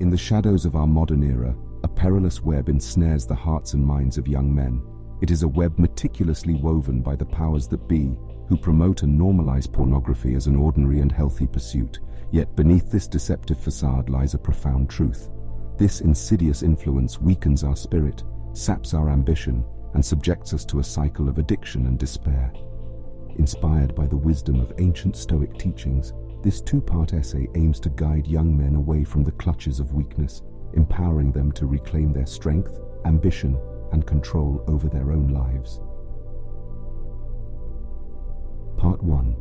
In the shadows of our modern era, a perilous web ensnares the hearts and minds of young men. It is a web meticulously woven by the powers that be, who promote and normalize pornography as an ordinary and healthy pursuit. Yet beneath this deceptive facade lies a profound truth. This insidious influence weakens our spirit, saps our ambition, and subjects us to a cycle of addiction and despair. Inspired by the wisdom of ancient Stoic teachings, this two-part essay aims to guide young men away from the clutches of weakness, empowering them to reclaim their strength, ambition, and control over their own lives. Part 1.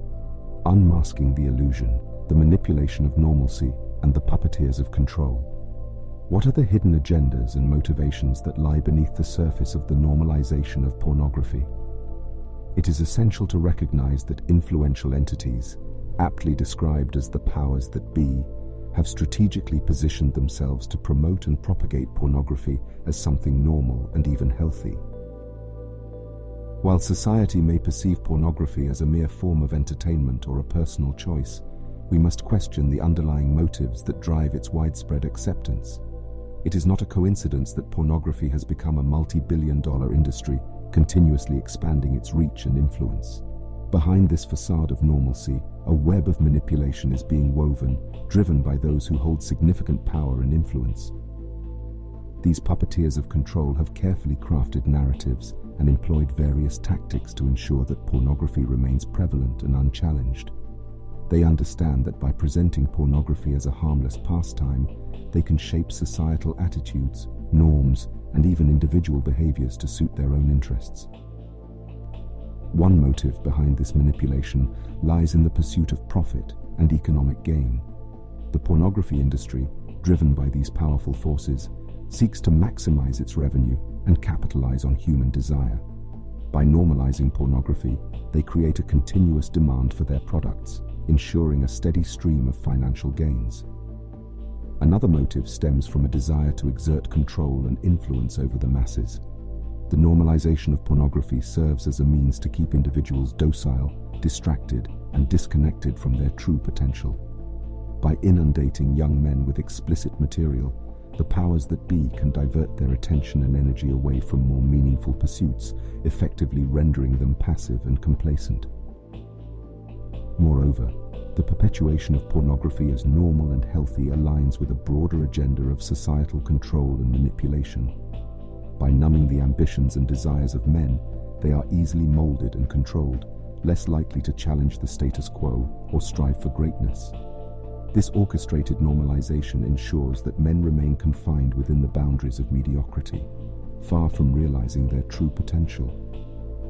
Unmasking the illusion, the manipulation of normalcy, and the puppeteers of control. What are the hidden agendas and motivations that lie beneath the surface of the normalization of pornography? It is essential to recognize that influential entities, aptly described as the powers that be, have strategically positioned themselves to promote and propagate pornography as something normal and even healthy. While society may perceive pornography as a mere form of entertainment or a personal choice, we must question the underlying motives that drive its widespread acceptance. It is not a coincidence that pornography has become a multi-billion-dollar industry, continuously expanding its reach and influence. Behind this facade of normalcy, a web of manipulation is being woven, driven by those who hold significant power and influence. These puppeteers of control have carefully crafted narratives and employed various tactics to ensure that pornography remains prevalent and unchallenged. They understand that by presenting pornography as a harmless pastime, they can shape societal attitudes, norms, and even individual behaviors to suit their own interests. One motive behind this manipulation lies in the pursuit of profit and economic gain. The pornography industry, driven by these powerful forces, seeks to maximize its revenue and capitalize on human desire. By normalizing pornography, they create a continuous demand for their products, ensuring a steady stream of financial gains. Another motive stems from a desire to exert control and influence over the masses. The normalization of pornography serves as a means to keep individuals docile, distracted, and disconnected from their true potential. By inundating young men with explicit material, the powers that be can divert their attention and energy away from more meaningful pursuits, effectively rendering them passive and complacent. Moreover, the perpetuation of pornography as normal and healthy aligns with a broader agenda of societal control and manipulation. By numbing the ambitions and desires of men, they are easily molded and controlled, less likely to challenge the status quo or strive for greatness. This orchestrated normalization ensures that men remain confined within the boundaries of mediocrity, far from realizing their true potential.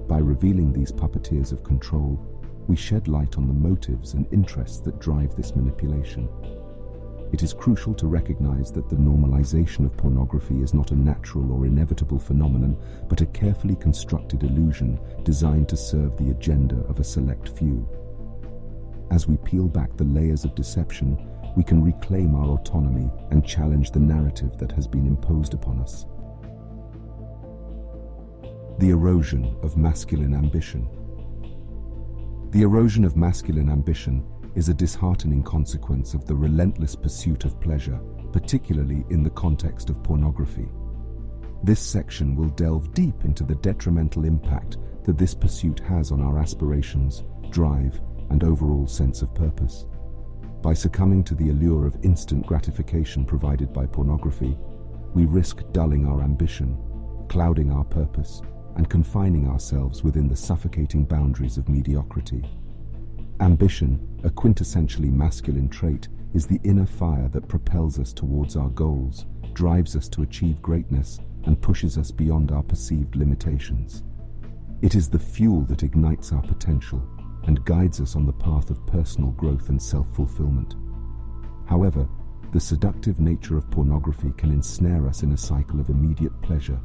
By revealing these puppeteers of control, we shed light on the motives and interests that drive this manipulation. It is crucial to recognize that the normalization of pornography is not a natural or inevitable phenomenon, but a carefully constructed illusion designed to serve the agenda of a select few. As we peel back the layers of deception, we can reclaim our autonomy and challenge the narrative that has been imposed upon us. The erosion of masculine ambition. The erosion of masculine ambition is a disheartening consequence of the relentless pursuit of pleasure, particularly in the context of pornography. This section will delve deep into the detrimental impact that this pursuit has on our aspirations, drive, and overall sense of purpose. By succumbing to the allure of instant gratification provided by pornography, we risk dulling our ambition, clouding our purpose, and confining ourselves within the suffocating boundaries of mediocrity. Ambition, a quintessentially masculine trait, is the inner fire that propels us towards our goals, drives us to achieve greatness, and pushes us beyond our perceived limitations. It is the fuel that ignites our potential and guides us on the path of personal growth and self-fulfillment. However, the seductive nature of pornography can ensnare us in a cycle of immediate pleasure,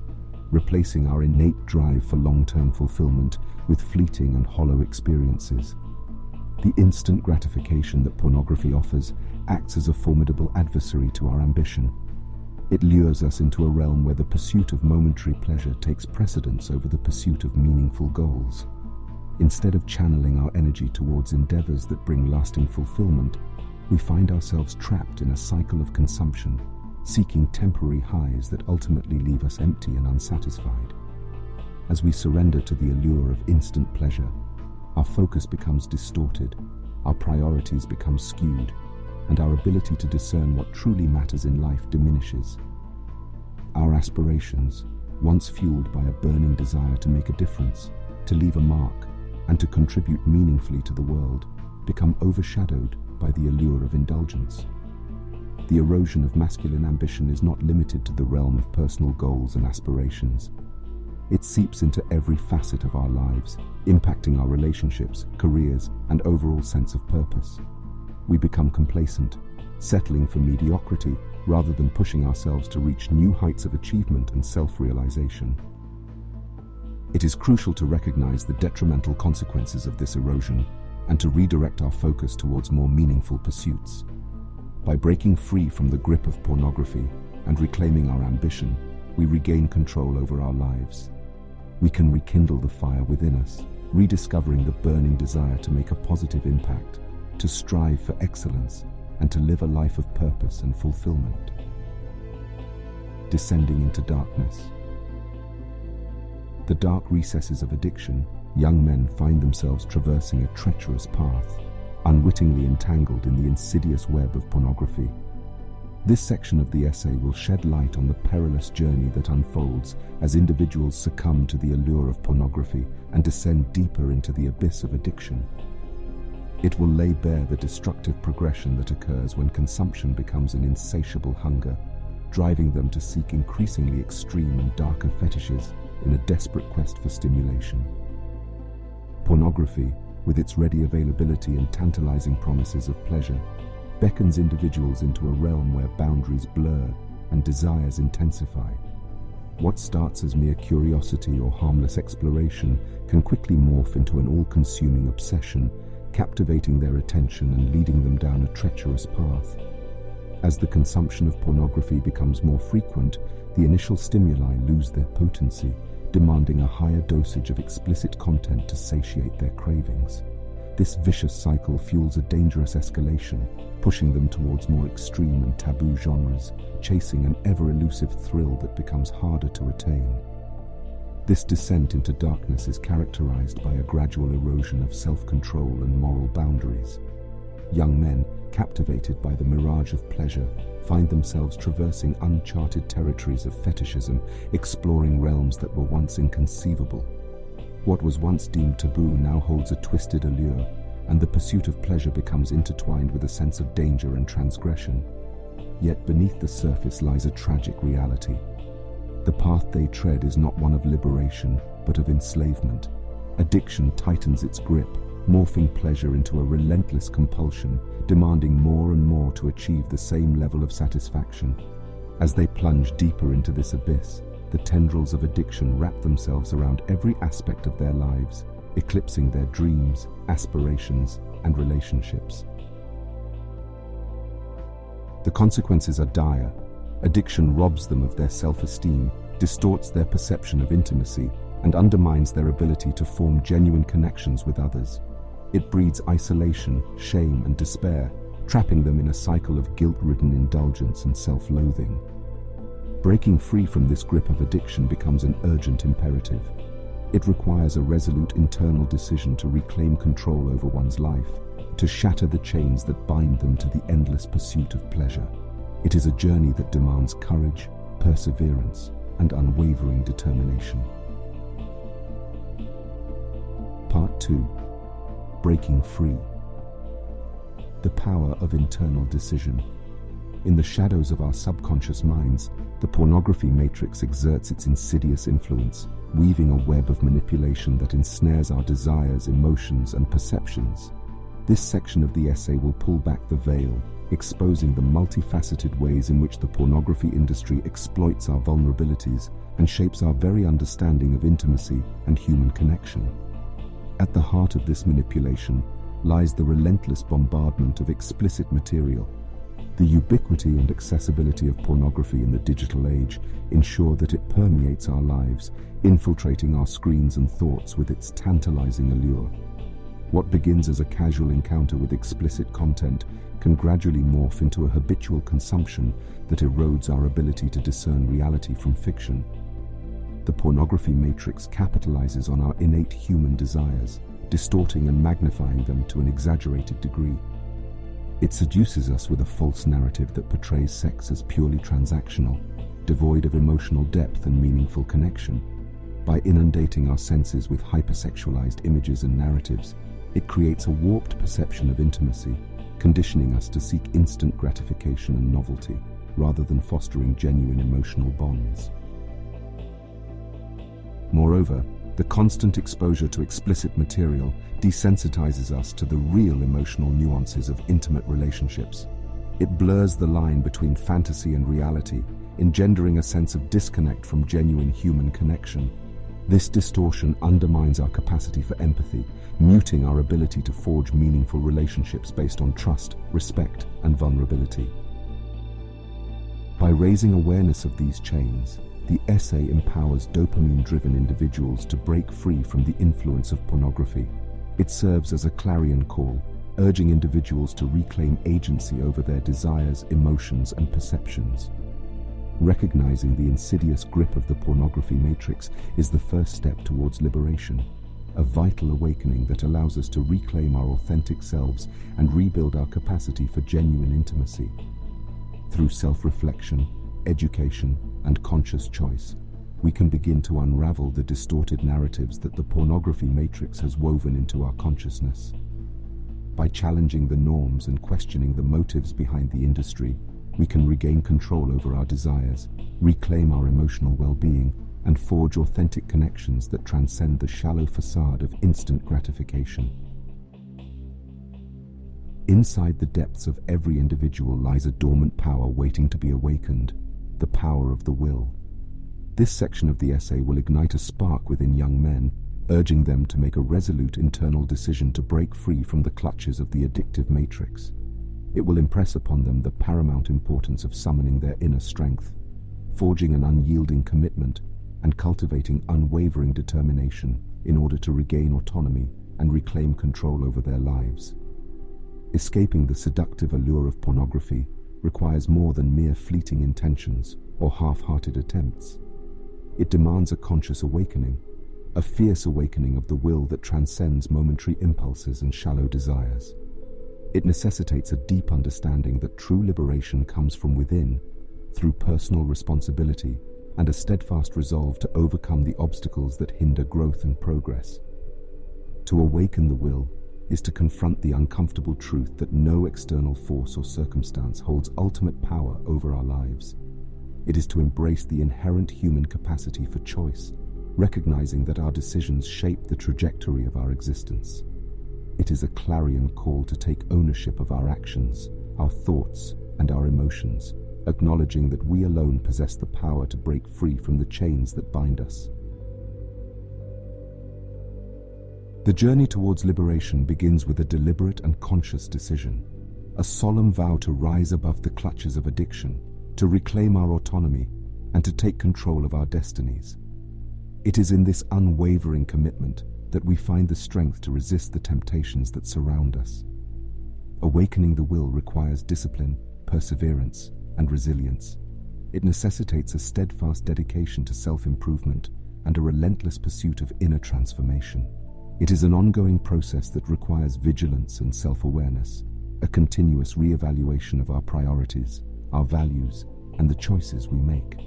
replacing our innate drive for long-term fulfillment with fleeting and hollow experiences. The instant gratification that pornography offers acts as a formidable adversary to our ambition. It lures us into a realm where the pursuit of momentary pleasure takes precedence over the pursuit of meaningful goals. Instead of channeling our energy towards endeavors that bring lasting fulfillment, we find ourselves trapped in a cycle of consumption, seeking temporary highs that ultimately leave us empty and unsatisfied. As we surrender to the allure of instant pleasure, our focus becomes distorted, our priorities become skewed, and our ability to discern what truly matters in life diminishes. Our aspirations, once fueled by a burning desire to make a difference, to leave a mark, and to contribute meaningfully to the world, become overshadowed by the allure of indulgence. The erosion of masculine ambition is not limited to the realm of personal goals and aspirations. It seeps into every facet of our lives, impacting our relationships, careers, and overall sense of purpose. We become complacent, settling for mediocrity rather than pushing ourselves to reach new heights of achievement and self-realization. It is crucial to recognize the detrimental consequences of this erosion and to redirect our focus towards more meaningful pursuits. By breaking free from the grip of pornography and reclaiming our ambition, we regain control over our lives. We can rekindle the fire within us, rediscovering the burning desire to make a positive impact, to strive for excellence, and to live a life of purpose and fulfillment. Descending into darkness. The dark recesses of addiction, young men find themselves traversing a treacherous path, unwittingly entangled in the insidious web of pornography. This section of the essay will shed light on the perilous journey that unfolds as individuals succumb to the allure of pornography and descend deeper into the abyss of addiction. It will lay bare the destructive progression that occurs when consumption becomes an insatiable hunger, driving them to seek increasingly extreme and darker fetishes in a desperate quest for stimulation. Pornography, with its ready availability and tantalizing promises of pleasure, beckons individuals into a realm where boundaries blur and desires intensify. What starts as mere curiosity or harmless exploration can quickly morph into an all-consuming obsession, captivating their attention and leading them down a treacherous path. As the consumption of pornography becomes more frequent, the initial stimuli lose their potency, demanding a higher dosage of explicit content to satiate their cravings. This vicious cycle fuels a dangerous escalation, pushing them towards more extreme and taboo genres, chasing an ever-elusive thrill that becomes harder to attain. This descent into darkness is characterized by a gradual erosion of self-control and moral boundaries. Young men, captivated by the mirage of pleasure, find themselves traversing uncharted territories of fetishism, exploring realms that were once inconceivable. What was once deemed taboo now holds a twisted allure, and the pursuit of pleasure becomes intertwined with a sense of danger and transgression. Yet beneath the surface lies a tragic reality. The path they tread is not one of liberation, but of enslavement. Addiction tightens its grip, morphing pleasure into a relentless compulsion, demanding more and more to achieve the same level of satisfaction. As they plunge deeper into this abyss, the tendrils of addiction wrap themselves around every aspect of their lives, eclipsing their dreams, aspirations, and relationships. The consequences are dire. Addiction robs them of their self-esteem, distorts their perception of intimacy, and undermines their ability to form genuine connections with others. It breeds isolation, shame, and despair, trapping them in a cycle of guilt-ridden indulgence and self-loathing. Breaking free from this grip of addiction becomes an urgent imperative. It requires a resolute internal decision to reclaim control over one's life, to shatter the chains that bind them to the endless pursuit of pleasure. It is a journey that demands courage, perseverance, and unwavering determination. Part 2. Breaking Free. The power of internal decision. In the shadows of our subconscious minds, the pornography matrix exerts its insidious influence, weaving a web of manipulation that ensnares our desires, emotions, and perceptions. This section of the essay will pull back the veil, exposing the multifaceted ways in which the pornography industry exploits our vulnerabilities and shapes our very understanding of intimacy and human connection. At the heart of this manipulation lies the relentless bombardment of explicit material. The ubiquity and accessibility of pornography in the digital age ensure that it permeates our lives, infiltrating our screens and thoughts with its tantalizing allure. What begins as a casual encounter with explicit content can gradually morph into a habitual consumption that erodes our ability to discern reality from fiction. The pornography matrix capitalizes on our innate human desires, distorting and magnifying them to an exaggerated degree. It seduces us with a false narrative that portrays sex as purely transactional, devoid of emotional depth and meaningful connection. By inundating our senses with hypersexualized images and narratives, it creates a warped perception of intimacy, conditioning us to seek instant gratification and novelty, rather than fostering genuine emotional bonds. Moreover, the constant exposure to explicit material desensitizes us to the real emotional nuances of intimate relationships. It blurs the line between fantasy and reality, engendering a sense of disconnect from genuine human connection. This distortion undermines our capacity for empathy, muting our ability to forge meaningful relationships based on trust, respect, and vulnerability. By raising awareness of these chains, the essay empowers dopamine-driven individuals to break free from the influence of pornography. It serves as a clarion call, urging individuals to reclaim agency over their desires, emotions, and perceptions. Recognizing the insidious grip of the pornography matrix is the first step towards liberation, a vital awakening that allows us to reclaim our authentic selves and rebuild our capacity for genuine intimacy. Through self-reflection, education, and conscious choice, we can begin to unravel the distorted narratives that the pornography matrix has woven into our consciousness. By challenging the norms and questioning the motives behind the industry, we can regain control over our desires, reclaim our emotional well-being, and forge authentic connections that transcend the shallow facade of instant gratification. Inside the depths of every individual lies a dormant power waiting to be awakened, the power of the will. This section of the essay will ignite a spark within young men, urging them to make a resolute internal decision to break free from the clutches of the addictive matrix. It will impress upon them the paramount importance of summoning their inner strength, forging an unyielding commitment, and cultivating unwavering determination in order to regain autonomy and reclaim control over their lives. Escaping the seductive allure of pornography requires more than mere fleeting intentions or half-hearted attempts. It demands a conscious awakening, a fierce awakening of the will that transcends momentary impulses and shallow desires. It necessitates a deep understanding that true liberation comes from within, through personal responsibility and a steadfast resolve to overcome the obstacles that hinder growth and progress. To awaken the will is to confront the uncomfortable truth that no external force or circumstance holds ultimate power over our lives. It is to embrace the inherent human capacity for choice, recognizing that our decisions shape the trajectory of our existence. It is a clarion call to take ownership of our actions, our thoughts, and our emotions, acknowledging that we alone possess the power to break free from the chains that bind us. The journey towards liberation begins with a deliberate and conscious decision, a solemn vow to rise above the clutches of addiction, to reclaim our autonomy, and to take control of our destinies. It is in this unwavering commitment that we find the strength to resist the temptations that surround us. Awakening the will requires discipline, perseverance, and resilience. It necessitates a steadfast dedication to self-improvement and a relentless pursuit of inner transformation. It is an ongoing process that requires vigilance and self-awareness, a continuous re-evaluation of our priorities, our values, and the choices we make.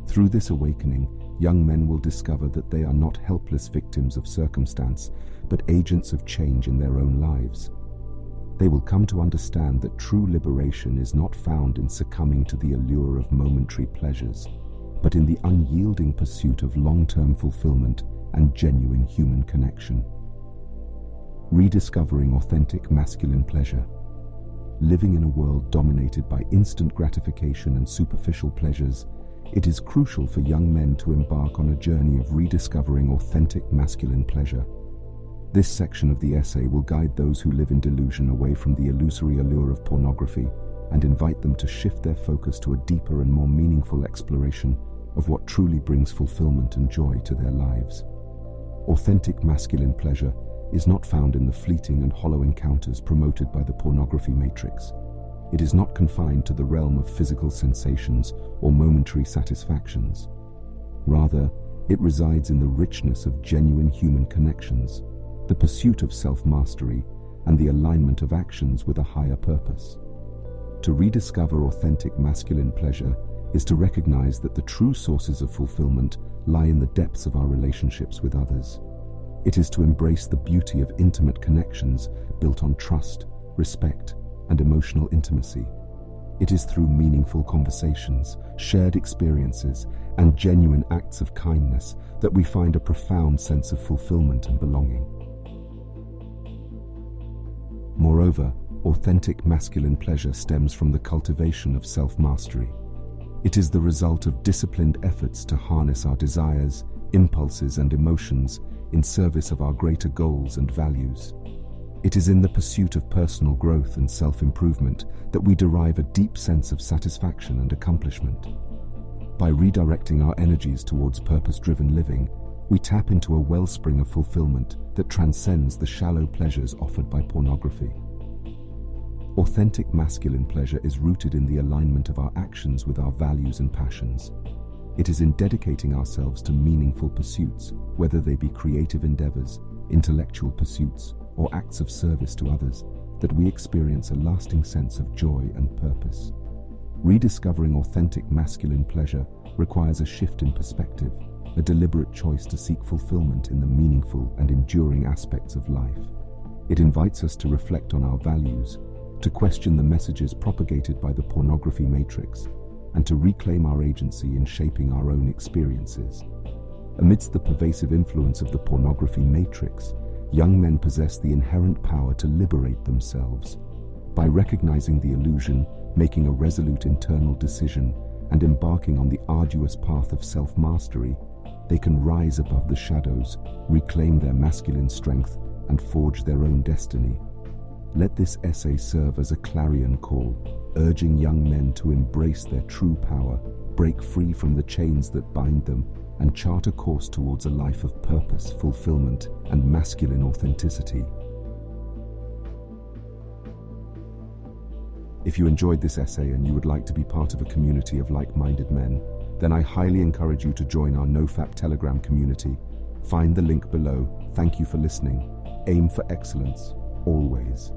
Through this awakening, young men will discover that they are not helpless victims of circumstance, but agents of change in their own lives. They will come to understand that true liberation is not found in succumbing to the allure of momentary pleasures, but in the unyielding pursuit of long-term fulfillment and genuine human connection. Rediscovering authentic masculine pleasure. Living in a world dominated by instant gratification and superficial pleasures, it is crucial for young men to embark on a journey of rediscovering authentic masculine pleasure. This section of the essay will guide those who live in delusion away from the illusory allure of pornography and invite them to shift their focus to a deeper and more meaningful exploration of what truly brings fulfillment and joy to their lives. Authentic masculine pleasure is not found in the fleeting and hollow encounters promoted by the pornography matrix. It is not confined to the realm of physical sensations or momentary satisfactions. Rather, it resides in the richness of genuine human connections, the pursuit of self-mastery, and the alignment of actions with a higher purpose. To rediscover authentic masculine pleasure is to recognize that the true sources of fulfillment lie in the depths of our relationships with others. It is to embrace the beauty of intimate connections built on trust, respect, and emotional intimacy. It is through meaningful conversations, shared experiences, and genuine acts of kindness that we find a profound sense of fulfillment and belonging. Moreover, authentic masculine pleasure stems from the cultivation of self-mastery. It is the result of disciplined efforts to harness our desires, impulses, and emotions in service of our greater goals and values. It is in the pursuit of personal growth and self-improvement that we derive a deep sense of satisfaction and accomplishment. By redirecting our energies towards purpose-driven living, we tap into a wellspring of fulfillment that transcends the shallow pleasures offered by pornography. Authentic masculine pleasure is rooted in the alignment of our actions with our values and passions. It is in dedicating ourselves to meaningful pursuits, whether they be creative endeavors, intellectual pursuits, or acts of service to others, that we experience a lasting sense of joy and purpose. Rediscovering authentic masculine pleasure requires a shift in perspective, a deliberate choice to seek fulfillment in the meaningful and enduring aspects of life. It invites us to reflect on our values, to question the messages propagated by the pornography matrix, and to reclaim our agency in shaping our own experiences. Amidst the pervasive influence of the pornography matrix, young men possess the inherent power to liberate themselves. By recognizing the illusion, making a resolute internal decision, and embarking on the arduous path of self-mastery, they can rise above the shadows, reclaim their masculine strength, and forge their own destiny. Let this essay serve as a clarion call, urging young men to embrace their true power, break free from the chains that bind them, and chart a course towards a life of purpose, fulfillment, and masculine authenticity. If you enjoyed this essay and you would like to be part of a community of like-minded men, then I highly encourage you to join our NoFap Telegram community. Find the link below. Thank you for listening. Aim for excellence, always.